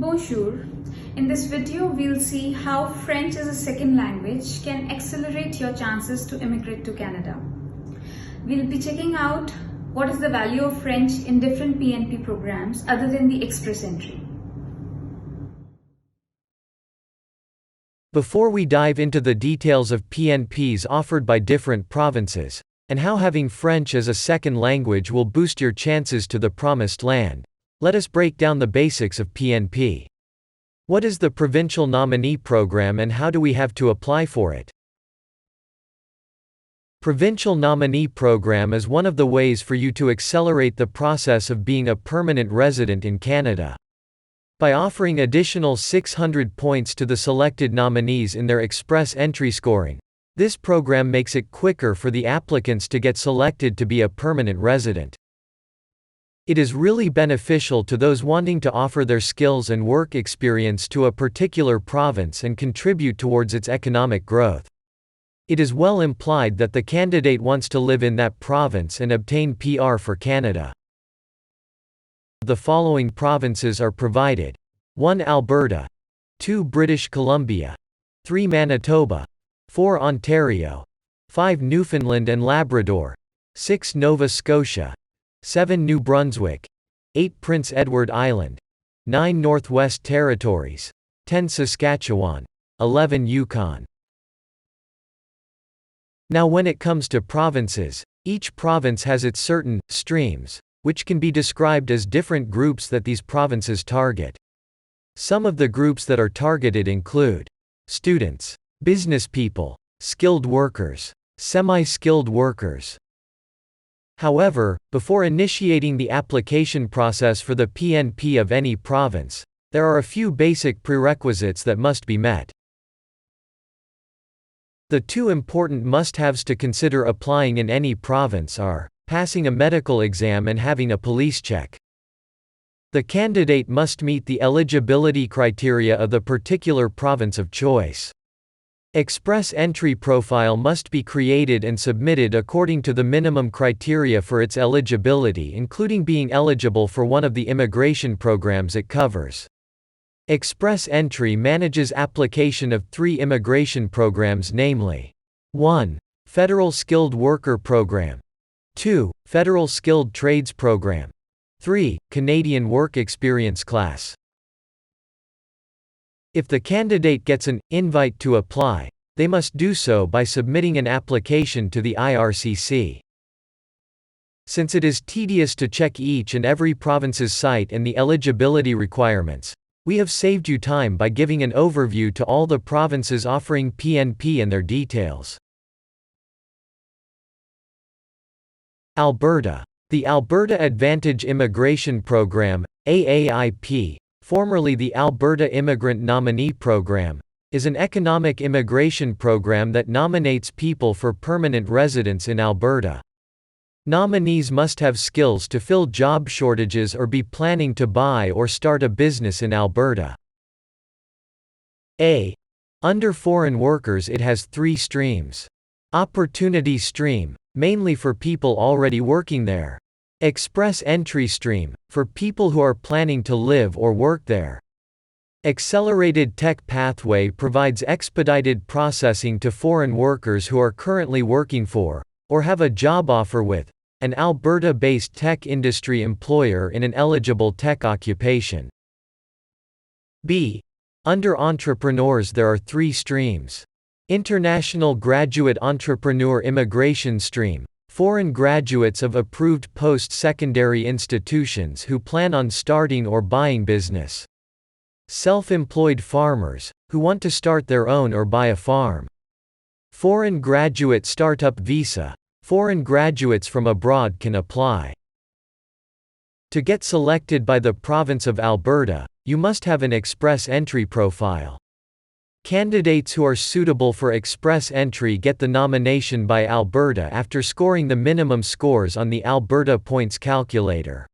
Bonjour. In this video, we'll see how French as a second language can accelerate your chances to immigrate to Canada. We'll be checking out what is the value of French in different PNP programs other than the express entry. Before we dive into the details of PNPs offered by different provinces, and how having French as a second language will boost your chances to the promised land, let us break down the basics of PNP. What is the Provincial Nominee Program and how do we have to apply for it? Provincial Nominee Program is one of the ways for you to accelerate the process of being a permanent resident in Canada. By offering additional 600 points to the selected nominees in their express entry scoring, this program makes it quicker for the applicants to get selected to be a permanent resident. It is really beneficial to those wanting to offer their skills and work experience to a particular province and contribute towards its economic growth. It is well implied that the candidate wants to live in that province and obtain PR for Canada. The following provinces are provided: 1 Alberta, 2 British Columbia, 3 Manitoba, 4 Ontario, 5 Newfoundland and Labrador, 6 Nova Scotia, 7 New Brunswick, 8 Prince Edward Island, 9 Northwest Territories, 10 Saskatchewan, 11 Yukon. Now when it comes to provinces, each province has its certain streams, which can be described as different groups that these provinces target. Some of the groups that are targeted include students, business people, skilled workers, semi-skilled workers. However, before initiating the application process for the PNP of any province, there are a few basic prerequisites that must be met. The two important must-haves to consider applying in any province are passing a medical exam and having a police check. The candidate must meet the eligibility criteria of the particular province of choice. Express entry profile must be created and submitted according to the minimum criteria for its eligibility, including being eligible for one of the immigration programs it covers. Express entry manages application of 3 immigration programs, namely 1. Federal Skilled Worker Program, 2. Federal Skilled Trades Program, 3. Canadian Work Experience Class. If the candidate gets an invite to apply, they must do so by submitting an application to the IRCC. Since it is tedious to check each and every province's site and the eligibility requirements, we have saved you time by giving an overview to all the provinces offering PNP and their details. Alberta. The Alberta Advantage Immigration Program, AAIP, formerly the Alberta Immigrant Nominee Program, is an economic immigration program that nominates people for permanent residence in Alberta. Nominees must have skills to fill job shortages or be planning to buy or start a business in Alberta. Under foreign workers, it has 3 streams. Opportunity stream, mainly for people already working there. Express entry stream, for people who are planning to live or work there. Accelerated Tech Pathway provides expedited processing to foreign workers who are currently working for, or have a job offer with, an Alberta-based tech industry employer in an eligible tech occupation. Under entrepreneurs, there are 3 streams. International Graduate Entrepreneur Immigration Stream, foreign graduates of approved post-secondary institutions who plan on starting or buying business. Self-employed farmers, who want to start their own or buy a farm. Foreign Graduate Startup Visa, foreign graduates from abroad can apply. To get selected by the province of Alberta, you must have an express entry profile. Candidates who are suitable for express entry get the nomination by Alberta after scoring the minimum scores on the Alberta Points calculator.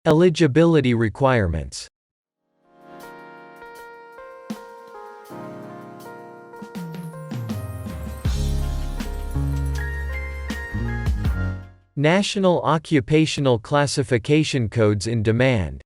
Eligibility requirements. National Occupational Classification Codes in demand.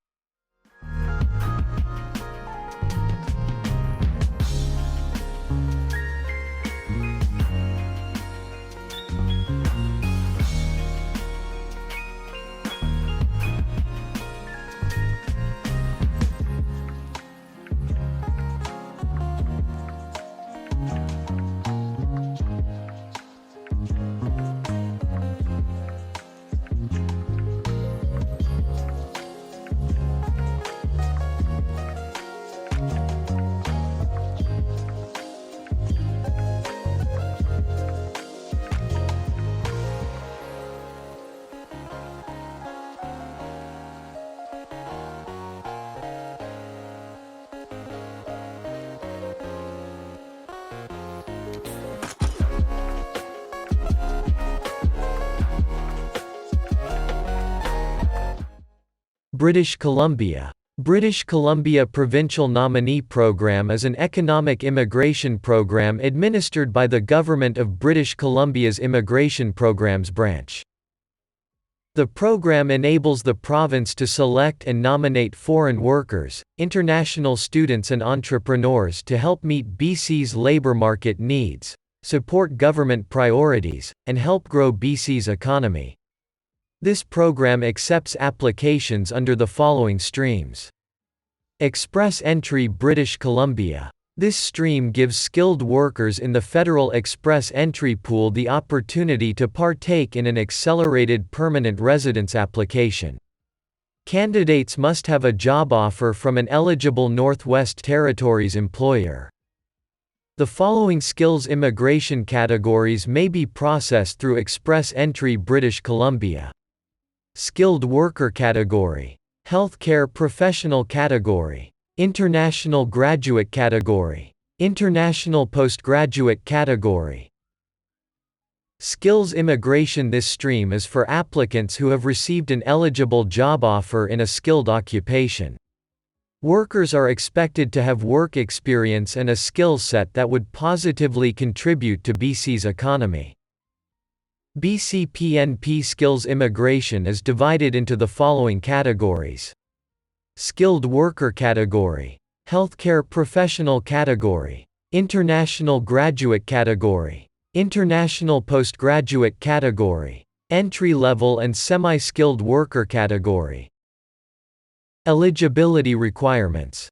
British Columbia. British Columbia Provincial Nominee Program is an economic immigration program administered by the Government of British Columbia's Immigration Programs branch. The program enables the province to select and nominate foreign workers, international students and entrepreneurs to help meet BC's labour market needs, support government priorities, and help grow BC's economy. This program accepts applications under the following streams. Express Entry British Columbia. This stream gives skilled workers in the Federal Express Entry Pool the opportunity to partake in an accelerated permanent residence application. Candidates must have a job offer from an eligible Northwest Territories employer. The following skills immigration categories may be processed through Express Entry British Columbia. Skilled worker category. Healthcare professional category. International graduate category. International postgraduate category. Skills immigration. This stream is for applicants who have received an eligible job offer in a skilled occupation. Workers are expected to have work experience and a skill set that would positively contribute to BC's economy. BC PNP skills immigration is divided into the following categories. Skilled worker category. Healthcare professional category. International graduate category. International postgraduate category. Entry-level and semi-skilled worker category. Eligibility requirements.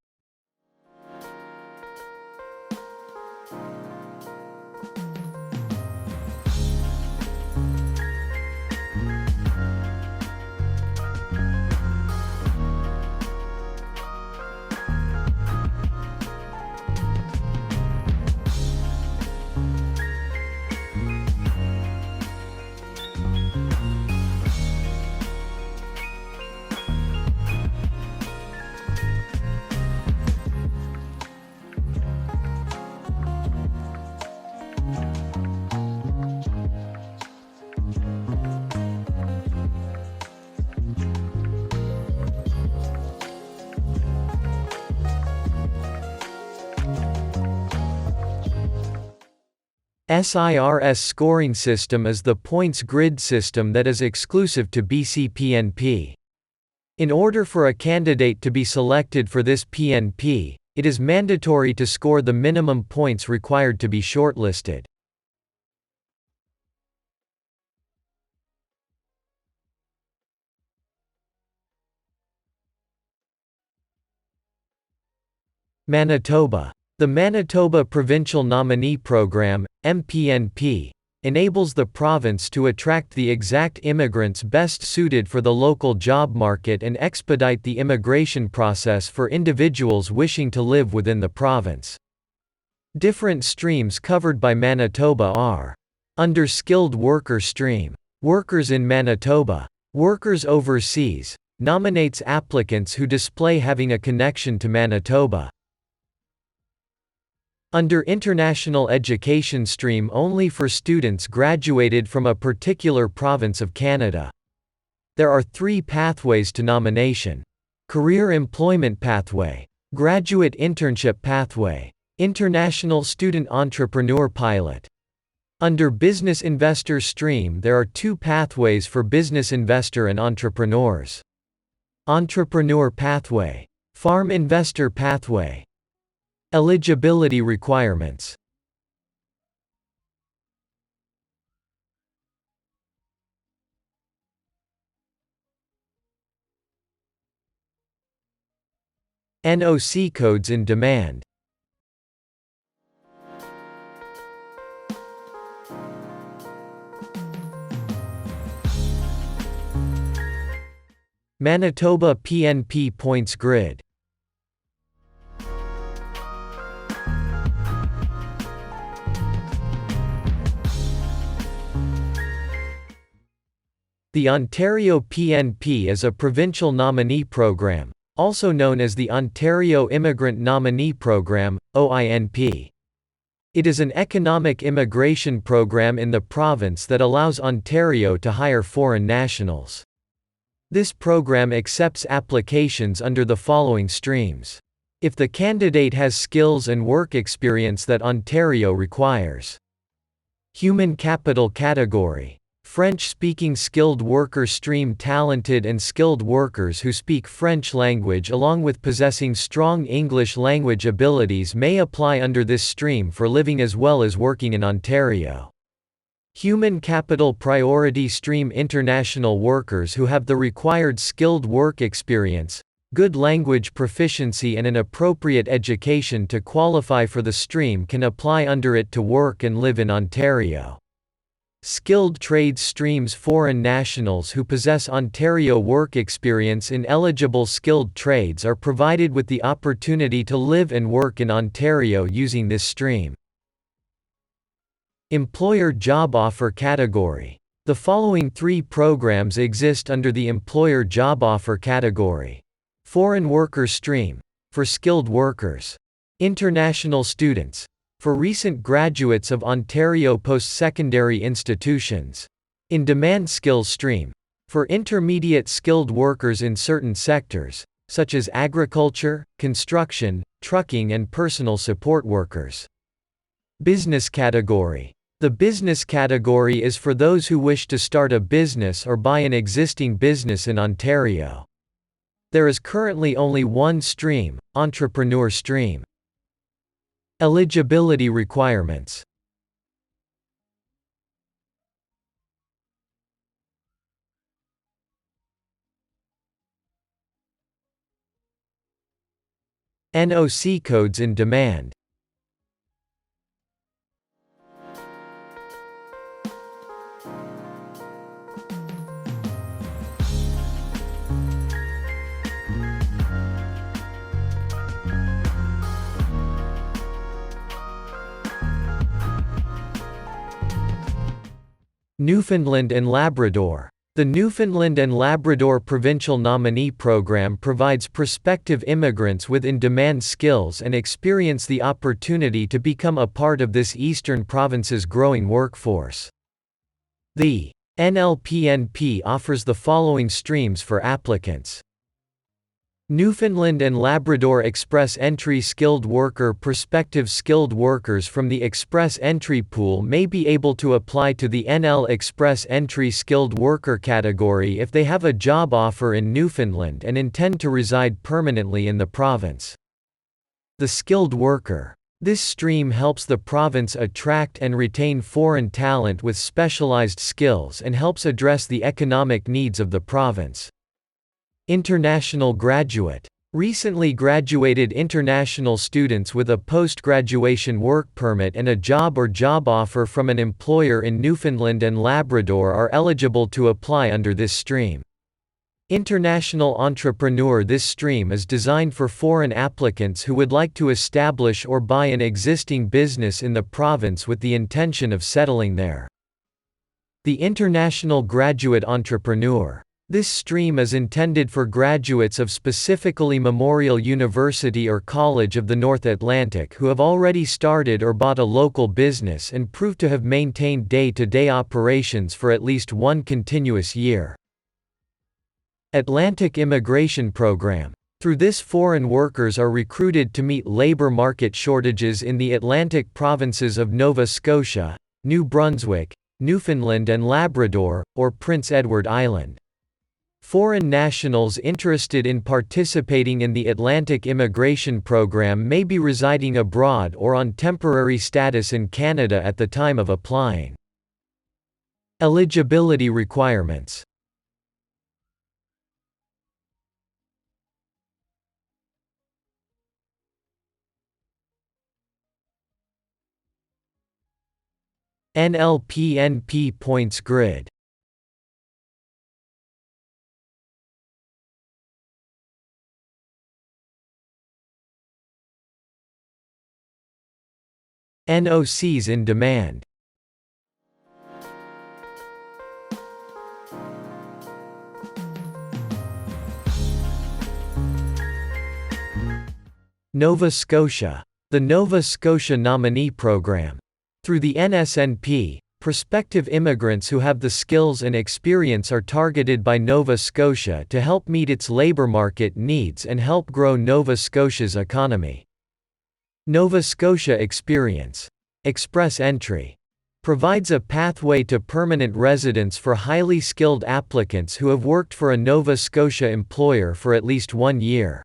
CRS scoring system is the points grid system that is exclusive to BC PNP. In order for a candidate to be selected for this PNP, it is mandatory to score the minimum points required to be shortlisted. Manitoba. The Manitoba Provincial Nominee Program, MPNP, enables the province to attract the exact immigrants best suited for the local job market and expedite the immigration process for individuals wishing to live within the province. Different streams covered by Manitoba are: under Skilled Worker Stream, Workers in Manitoba, Workers Overseas, nominates applicants who display having a connection to Manitoba. Under International Education Stream, only for students graduated from a particular province of Canada. There are 3 pathways to nomination: Career Employment Pathway, Graduate Internship Pathway, International Student Entrepreneur Pilot. Under Business Investor stream there are two pathways for business investor and entrepreneurs. Entrepreneur pathway. Farm investor pathway. Eligibility requirements. NOC codes in demand. Manitoba PNP points grid. The Ontario PNP is a provincial nominee program, also known as the Ontario Immigrant Nominee Program, OINP. It is an economic immigration program in the province that allows Ontario to hire foreign nationals. This program accepts applications under the following streams. If the candidate has skills and work experience that Ontario requires. Human capital category. French-speaking skilled worker stream. Talented and skilled workers who speak French language along with possessing strong English language abilities may apply under this stream for living as well as working in Ontario. Human capital priority stream. International workers who have the required skilled work experience, good language proficiency and an appropriate education to qualify for the stream can apply under it to work and live in Ontario. Skilled trades streams. Foreign nationals who possess Ontario work experience in eligible skilled trades are provided with the opportunity to live and work in Ontario using this stream. Employer job offer category. The following three programs exist under the employer job offer category. Foreign worker stream, for skilled workers. International students, for recent graduates of Ontario post-secondary institutions. In-demand skills stream, for intermediate skilled workers in certain sectors, such as agriculture, construction, trucking and personal support workers. Business category. The business category is for those who wish to start a business or buy an existing business in Ontario. There is currently only one stream, entrepreneur stream. Eligibility requirements. NOC codes in demand. Newfoundland and Labrador. The Newfoundland and Labrador Provincial Nominee Program provides prospective immigrants with in-demand skills and experience the opportunity to become a part of this eastern province's growing workforce. The NLPNP offers the following streams for applicants. Newfoundland and Labrador Express Entry Skilled Worker. Prospective skilled workers from the Express Entry pool may be able to apply to the NL Express Entry Skilled Worker category if they have a job offer in Newfoundland and intend to reside permanently in the province. The Skilled Worker. This stream helps the province attract and retain foreign talent with specialized skills and helps address the economic needs of the province. International Graduate. Recently graduated international students with a post-graduation work permit and a job or job offer from an employer in Newfoundland and Labrador are eligible to apply under this stream. International Entrepreneur. This stream is designed for foreign applicants who would like to establish or buy an existing business in the province with the intention of settling there. The International Graduate Entrepreneur. This stream is intended for graduates of specifically Memorial University or College of the North Atlantic who have already started or bought a local business and prove to have maintained day-to-day operations for at least one continuous year. Atlantic Immigration Program. Through this, foreign workers are recruited to meet labor market shortages in the Atlantic provinces of Nova Scotia, New Brunswick, Newfoundland and Labrador, or Prince Edward Island. Foreign nationals interested in participating in the Atlantic Immigration Program may be residing abroad or on temporary status in Canada at the time of applying. Eligibility requirements. NLPNP points grid. NOCs in demand. Nova Scotia. The Nova Scotia Nominee Program. Through the NSNP, prospective immigrants who have the skills and experience are targeted by Nova Scotia to help meet its labour market needs and help grow Nova Scotia's economy. Nova Scotia Experience. Express Entry. Provides a pathway to permanent residence for highly skilled applicants who have worked for a Nova Scotia employer for at least 1 year.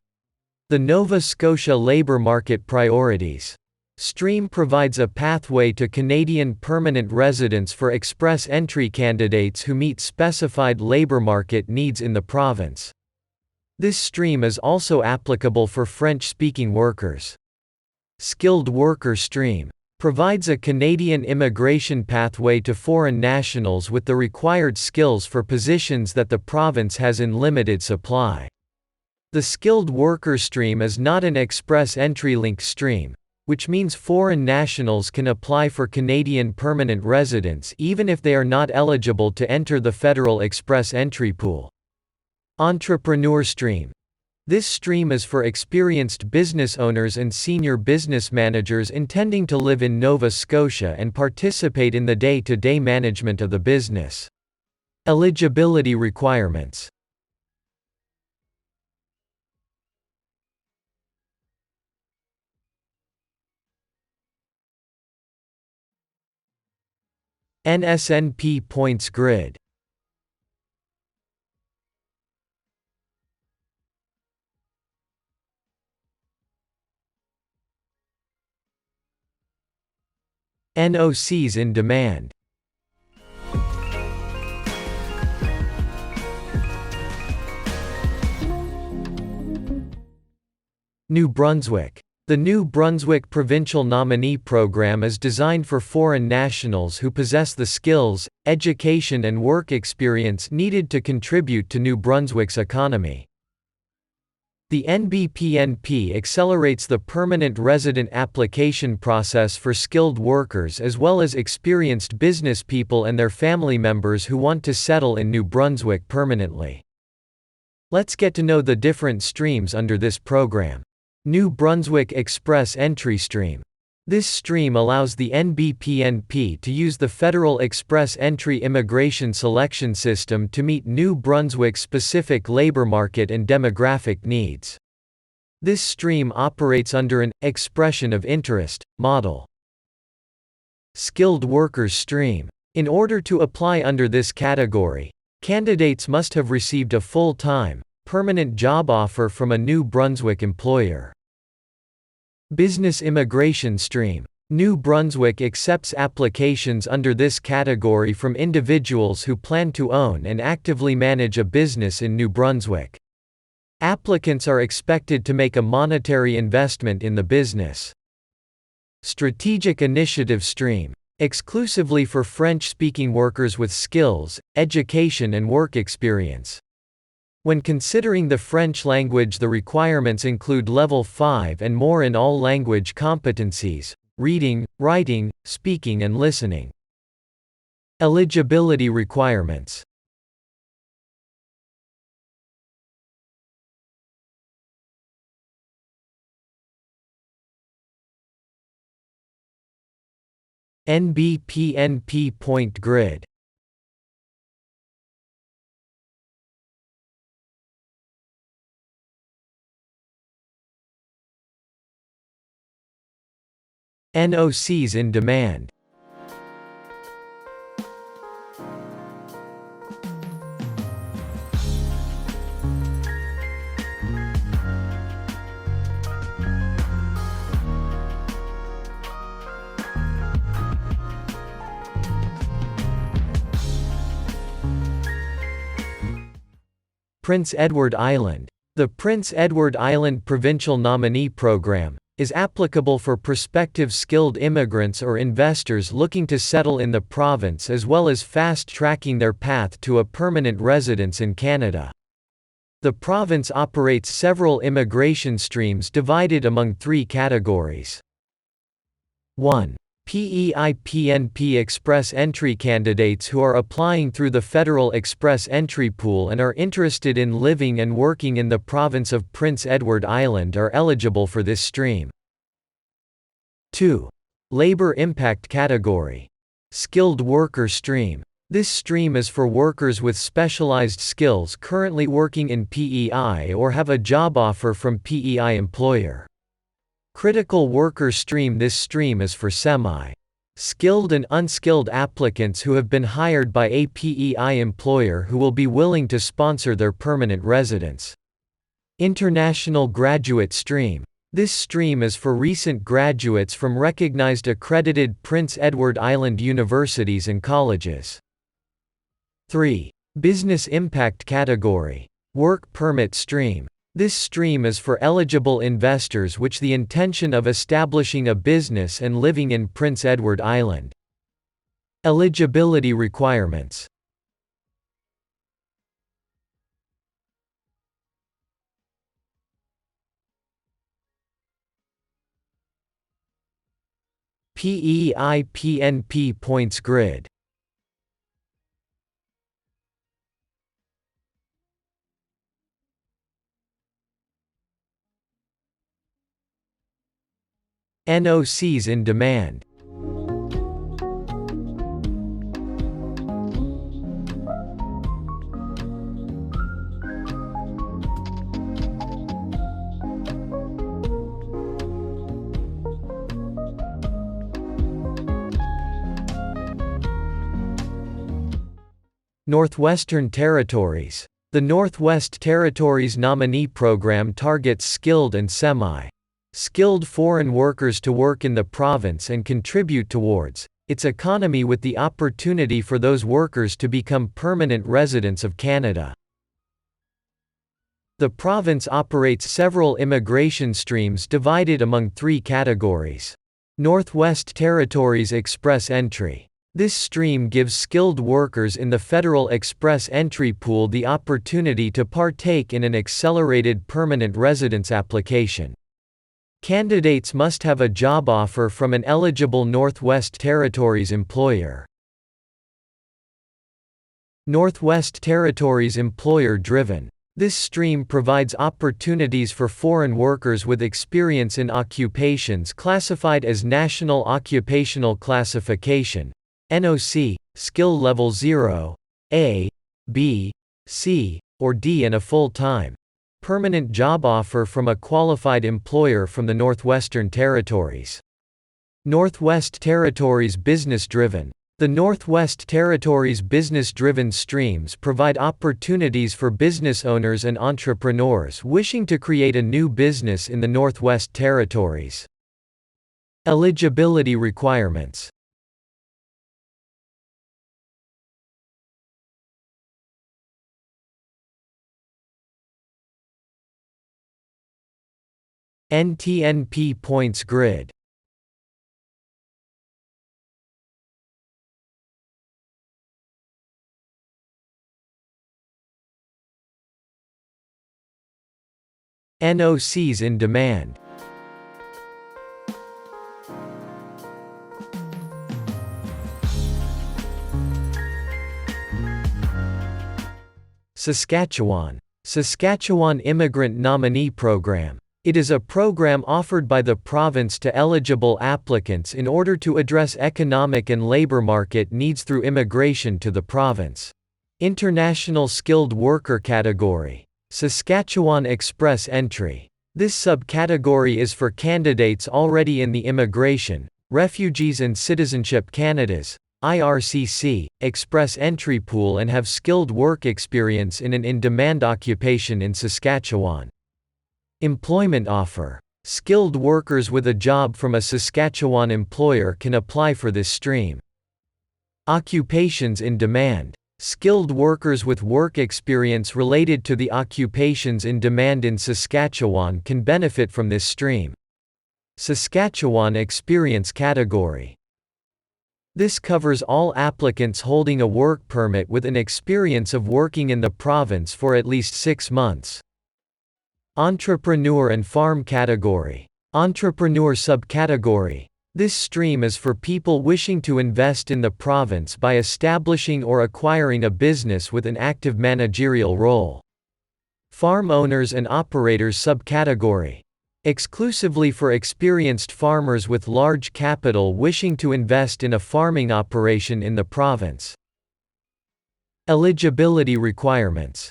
The Nova Scotia Labour Market Priorities. Stream provides a pathway to Canadian permanent residence for express entry candidates who meet specified labour market needs in the province. This stream is also applicable for French-speaking workers. Skilled Worker Stream. Provides a Canadian immigration pathway to foreign nationals with the required skills for positions that the province has in limited supply. The Skilled Worker Stream is not an express entry link stream, which means foreign nationals can apply for Canadian permanent residence even if they are not eligible to enter the federal express entry pool. Entrepreneur Stream. This stream is for experienced business owners and senior business managers intending to live in Nova Scotia and participate in the day-to-day management of the business. Eligibility requirements. NSNP points grid. NOCs in demand. New Brunswick. The New Brunswick Provincial Nominee Program is designed for foreign nationals who possess the skills, education and work experience needed to contribute to New Brunswick's economy. The NBPNP accelerates the permanent resident application process for skilled workers as well as experienced business people and their family members who want to settle in New Brunswick permanently. Let's get to know the different streams under this program. New Brunswick Express Entry Stream. This stream allows the NBPNP to use the Federal Express Entry Immigration Selection System to meet New Brunswick's specific labor market and demographic needs. This stream operates under an expression of interest model. Skilled Workers Stream. In order to apply under this category, candidates must have received a full-time, permanent job offer from a New Brunswick employer. Business Immigration Stream. New Brunswick accepts applications under this category from individuals who plan to own and actively manage a business in New Brunswick. Applicants are expected to make a monetary investment in the business. Strategic Initiative Stream. Exclusively for French-speaking workers with skills, education and work experience. When considering the French language, the requirements include Level 5 and more in all language competencies: reading, writing, speaking and listening. Eligibility requirements. NBPNP point grid. NOCs in demand. Prince Edward Island. The Prince Edward Island Provincial Nominee Program is applicable for prospective skilled immigrants or investors looking to settle in the province, as well as fast-tracking their path to a permanent residence in Canada. The province operates several immigration streams divided among three categories. 1. PEI PNP Express Entry candidates who are applying through the Federal Express Entry Pool and are interested in living and working in the province of Prince Edward Island are eligible for this stream. 2. Labor Impact Category. Skilled Worker Stream. This stream is for workers with specialized skills currently working in PEI or have a job offer from PEI employer. Critical Worker Stream. This stream is for semi-skilled and unskilled applicants who have been hired by a PEI employer who will be willing to sponsor their permanent residence. International Graduate Stream. This stream is for recent graduates from recognized accredited Prince Edward Island universities and colleges. 3. Business Impact Category. Work Permit Stream. This stream is for eligible investors with the intention of establishing a business and living in Prince Edward Island. Eligibility requirements. PEI PNP Points Grid. NOCs in demand. Northwestern Territories. The Northwest Territories Nominee Program targets skilled and semi-skilled foreign workers to work in the province and contribute towards its economy, with the opportunity for those workers to become permanent residents of Canada. The province operates several immigration streams divided among three categories. Northwest Territories Express Entry. This stream gives skilled workers in the Federal Express Entry Pool the opportunity to partake in an accelerated permanent residence application. Candidates must have a job offer from an eligible Northwest Territories employer. Northwest Territories Employer-Driven. This stream provides opportunities for foreign workers with experience in occupations classified as National Occupational Classification (NOC), skill level 0, A, B, C, or D, and a full-time, permanent job offer from a qualified employer from the Northwestern Territories. Northwest Territories Business-Driven. The Northwest Territories business-driven streams provide opportunities for business owners and entrepreneurs wishing to create a new business in the Northwest Territories. Eligibility requirements. NTNP Points Grid. NOCs in demand. Saskatchewan. Saskatchewan Immigrant Nominee Program. It is a program offered by the province to eligible applicants in order to address economic and labor market needs through immigration to the province. International Skilled Worker Category. Saskatchewan Express Entry. This subcategory is for candidates already in the Immigration, Refugees and Citizenship Canada's IRCC Express Entry Pool and have skilled work experience in an in-demand occupation in Saskatchewan. Employment offer. Skilled workers with a job from a Saskatchewan employer can apply for this stream. Occupations in demand. Skilled workers with work experience related to the occupations in demand in Saskatchewan can benefit from this stream. Saskatchewan Experience Category. This covers all applicants holding a work permit with an experience of working in the province for at least 6 months. Entrepreneur and Farm Category. Entrepreneur Subcategory. This stream is for people wishing to invest in the province by establishing or acquiring a business with an active managerial role. Farm Owners and Operators Subcategory. Exclusively for experienced farmers with large capital wishing to invest in a farming operation in the province. Eligibility requirements.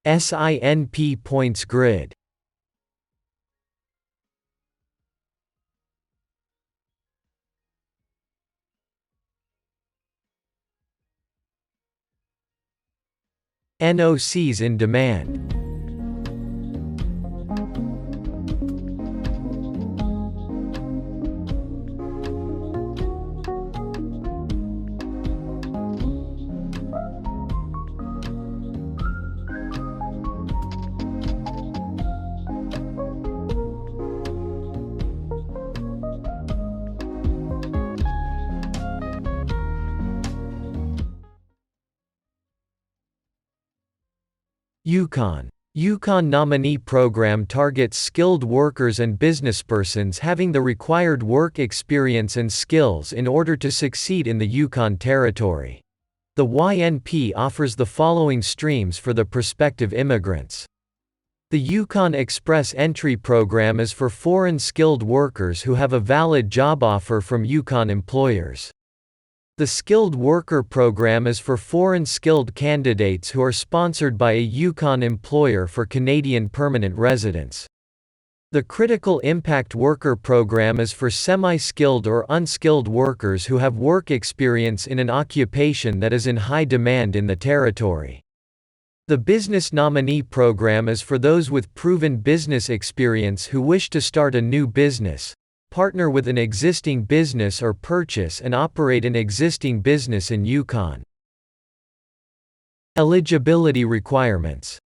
SINP Points Grid. NOCs in demand. Yukon. Yukon Nominee Program targets skilled workers and businesspersons having the required work experience and skills in order to succeed in the Yukon Territory. The YNP offers the following streams for the prospective immigrants. The Yukon Express Entry Program is for foreign skilled workers who have a valid job offer from Yukon employers. The Skilled Worker Program is for foreign skilled candidates who are sponsored by a Yukon employer for Canadian permanent residents. The Critical Impact Worker Program is for semi-skilled or unskilled workers who have work experience in an occupation that is in high demand in the territory. The Business Nominee Program is for those with proven business experience who wish to start a new business, partner with an existing business or purchase and operate an existing business in Yukon. Eligibility requirements.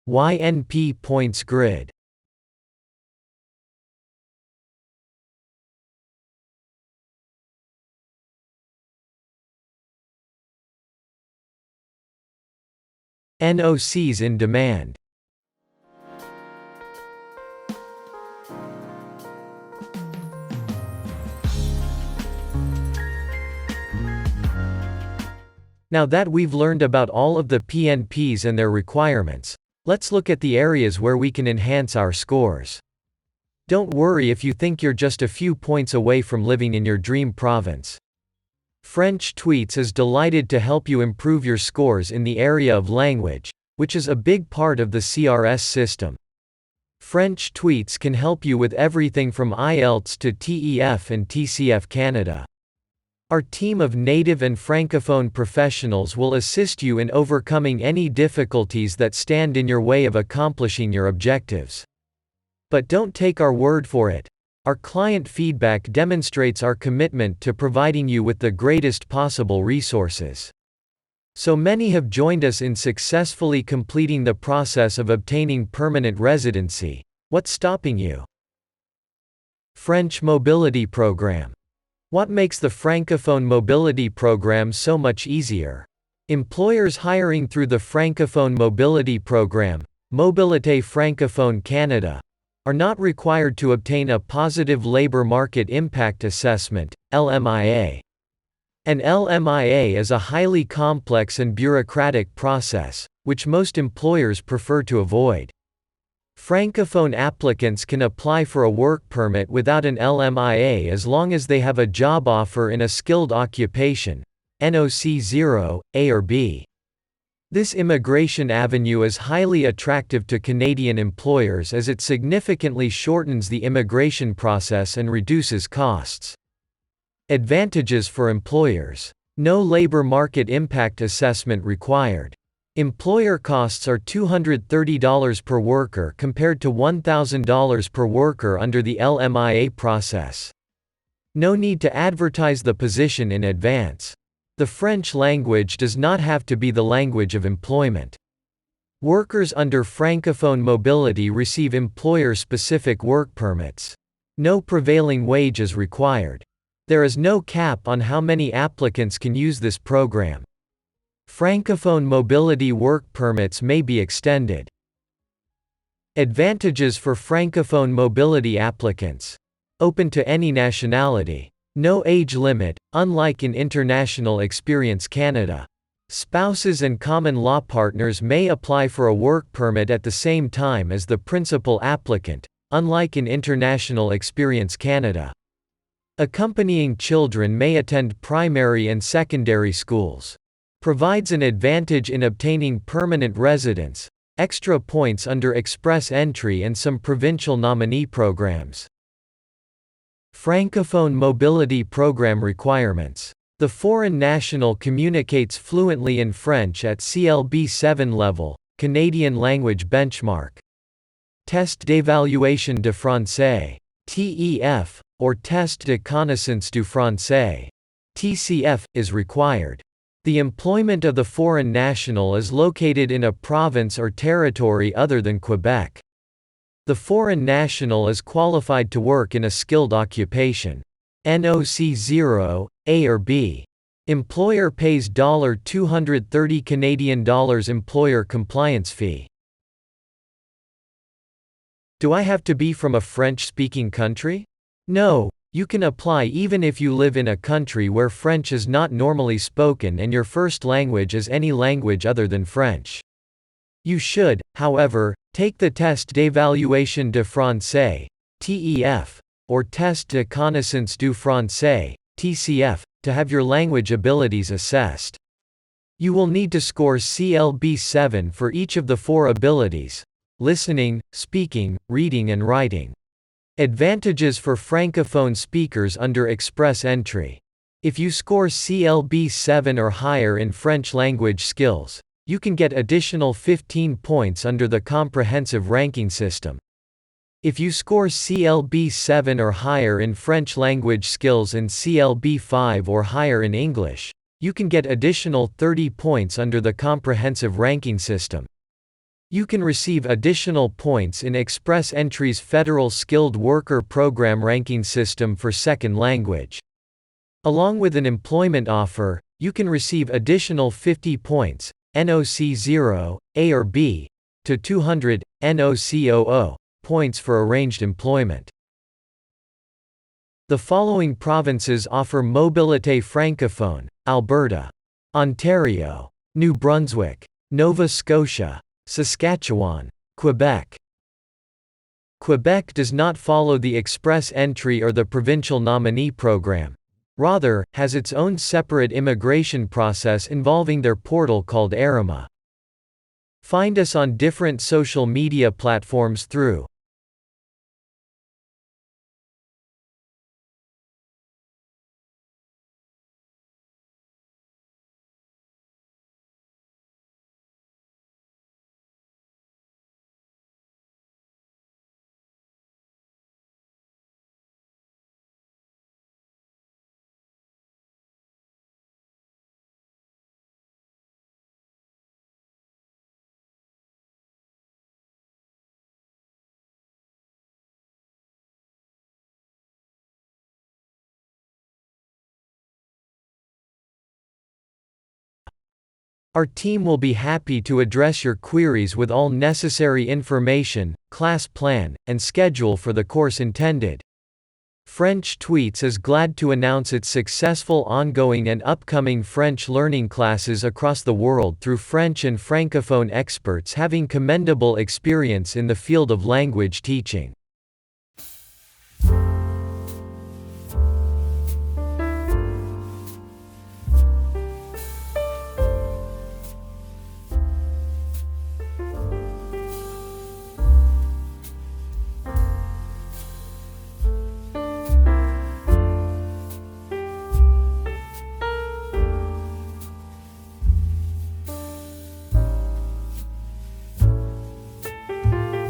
YNP Points Grid. NOCs in demand. Now that we've learned about all of the PNPs and their requirements, let's look at the areas where we can enhance our scores. Don't worry if you think you're just a few points away from living in your dream province. French Tweets is delighted to help you improve your scores in the area of language, which is a big part of the CRS system. French Tweets can help you with everything from IELTS to TEF and TCF Canada. Our team of native and Francophone professionals will assist you in overcoming any difficulties that stand in your way of accomplishing your objectives. But don't take our word for it. Our client feedback demonstrates our commitment to providing you with the greatest possible resources. So many have joined us in successfully completing the process of obtaining permanent residency. What's stopping you? French Mobility Program. What makes the Francophone Mobility Program so much easier? Employers hiring through the Francophone Mobility Program, Mobilité Francophone Canada, are not required to obtain a Positive Labour Market Impact Assessment, LMIA. An LMIA is a highly complex and bureaucratic process, which most employers prefer to avoid. Francophone applicants can apply for a work permit without an LMIA as long as they have a job offer in a skilled occupation, NOC 0, A or B. This immigration avenue is highly attractive to Canadian employers as it significantly shortens the immigration process and reduces costs. Advantages for employers. No labor market impact assessment required. Employer costs are $230 per worker compared to $1,000 per worker under the LMIA process. No need to advertise the position in advance. The French language does not have to be the language of employment. Workers under Francophone mobility receive employer-specific work permits. No prevailing wage is required. There is no cap on how many applicants can use this program. Francophone mobility work permits may be extended. Advantages for Francophone mobility applicants. Open to any nationality. No age limit, unlike in International Experience Canada. Spouses and common law partners may apply for a work permit at the same time as the principal applicant, unlike in International Experience Canada. Accompanying children may attend primary and secondary schools. Provides an advantage in obtaining permanent residence, extra points under express entry and some provincial nominee programs. Francophone mobility program requirements. The foreign national communicates fluently in French at CLB 7 level, Canadian language benchmark. Test d'évaluation de français, TEF, or Test de connaissance du français, TCF, is required. The employment of the foreign national is located in a province or territory other than Quebec. The foreign national is qualified to work in a skilled occupation. NOC 0, A or B. Employer pays $230 Canadian employer compliance fee. Do I have to be from a French-speaking country? No, you can apply even if you live in a country where French is not normally spoken and your first language is any language other than French. You should, however, take the Test d'évaluation de français, TEF, or Test de connaissance du français, TCF, to have your language abilities assessed. You will need to score CLB 7 for each of the 4 abilities: listening, speaking, reading and writing. Advantages for Francophone speakers under express entry. If you score CLB 7 or higher in French language skills, you can get additional 15 points under the comprehensive ranking system. If you score CLB 7 or higher in French language skills and CLB 5 or higher in English, you can get additional 30 points under the comprehensive ranking system. You can receive additional points in Express Entry's Federal Skilled Worker Program ranking system for second language. Along with an employment offer, you can receive additional 50 points, NOC 0, A or B, to 200, NOC 00, points for arranged employment. The following provinces offer Mobilité Francophone: Alberta, Ontario, New Brunswick, Nova Scotia, Saskatchewan, Quebec. Quebec does not follow the Express Entry or the Provincial Nominee program. Rather, has its own separate immigration process involving their portal called Arima. Find us on different social media platforms through Our team will be happy to address your queries with all necessary information, class plan, and schedule for the course intended. French Tweets is glad to announce its successful ongoing and upcoming French learning classes across the world through French and Francophone experts having commendable experience in the field of language teaching.